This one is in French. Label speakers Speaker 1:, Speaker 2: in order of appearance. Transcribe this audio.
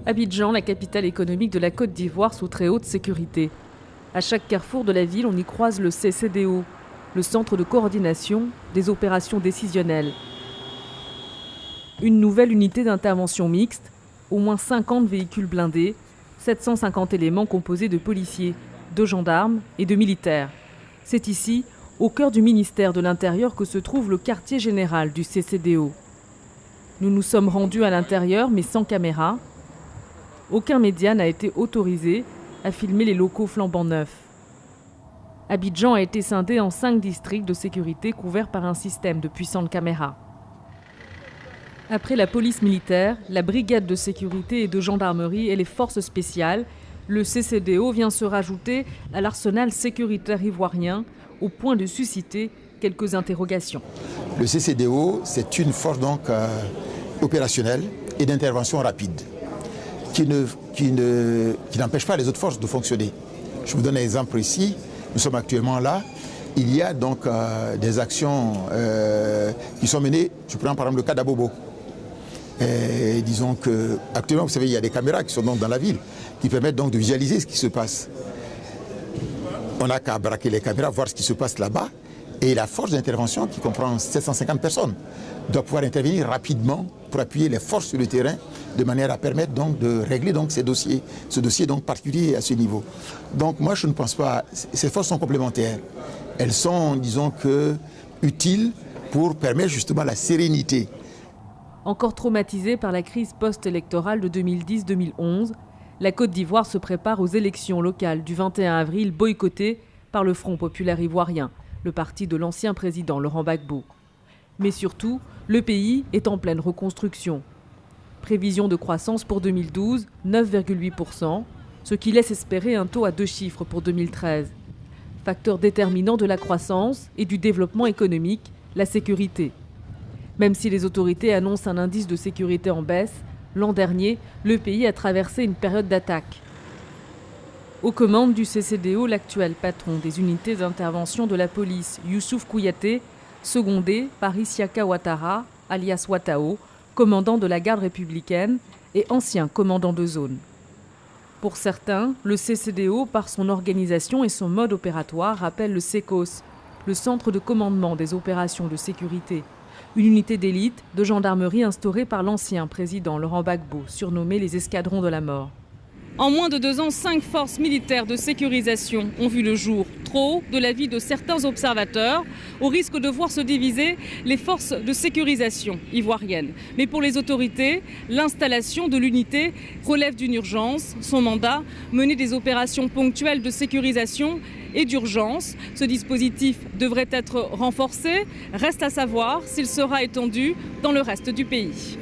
Speaker 1: Abidjan, la capitale économique de la Côte d'Ivoire sous très haute sécurité. À chaque carrefour de la ville, on y croise le CCDO, le centre de coordination des opérations décisionnelles. Une nouvelle unité d'intervention mixte, au moins 50 véhicules blindés, 750 éléments composés de policiers, de gendarmes et de militaires. C'est ici, au cœur du ministère de l'Intérieur, que se trouve le quartier général du CCDO. Nous nous sommes rendus à l'intérieur, mais sans caméra. Aucun média n'a été autorisé à filmer les locaux flambant neufs. Abidjan a été scindé en 5 districts de sécurité couverts par un système de puissantes caméras. Après la police militaire, la brigade de sécurité et de gendarmerie et les forces spéciales, le CCDO vient se rajouter à l'arsenal sécuritaire ivoirien, au point de susciter quelques interrogations.
Speaker 2: Le CCDO, c'est une force opérationnelle et d'intervention rapide qui n'empêche pas les autres forces de fonctionner. Je vous donne un exemple ici. Nous sommes actuellement là. Il y a donc des actions qui sont menées. Je prends par exemple le cas d'Abobo. Disons qu'actuellement, vous savez, il y a des caméras qui sont donc dans la ville qui permettent donc de visualiser ce qui se passe. On n'a qu'à braquer les caméras, voir ce qui se passe là-bas. Et la force d'intervention, qui comprend 750 personnes, doit pouvoir intervenir rapidement pour appuyer les forces sur le terrain de manière à permettre donc de régler donc ces dossiers, ce dossier donc particulier à ce niveau. Donc moi, je ne pense pas. Ces forces sont complémentaires. Elles sont, disons utiles pour permettre justement la sérénité.
Speaker 1: Encore traumatisée par la crise post-électorale de 2010-2011, la Côte d'Ivoire se prépare aux élections locales du 21 avril boycottées par le Front populaire ivoirien, le parti de l'ancien président Laurent Gbagbo. Mais surtout, le pays est en pleine reconstruction. Prévision de croissance pour 2012, 9,8%, ce qui laisse espérer un taux à 2 chiffres pour 2013. Facteur déterminant de la croissance et du développement économique, la sécurité. Même si les autorités annoncent un indice de sécurité en baisse, l'an dernier, le pays a traversé une période d'attaque. Aux commandes du CCDO, l'actuel patron des unités d'intervention de la police, Youssouf Kouyaté, secondé par Isiaka Ouattara, alias Ouattao, commandant de la garde républicaine et ancien commandant de zone. Pour certains, le CCDO, par son organisation et son mode opératoire, rappelle le CECOS, le centre de commandement des opérations de sécurité. Une unité d'élite de gendarmerie instaurée par l'ancien président Laurent Gbagbo, surnommé les escadrons de la mort. En moins de 2 ans, 5 forces militaires de sécurisation ont vu le jour. Trop, de l'avis de certains observateurs, au risque de voir se diviser les forces de sécurisation ivoiriennes. Mais pour les autorités, l'installation de l'unité relève d'une urgence. Son mandat, mener des opérations ponctuelles de sécurisation et d'urgence. Ce dispositif devrait être renforcé. Reste à savoir s'il sera étendu dans le reste du pays.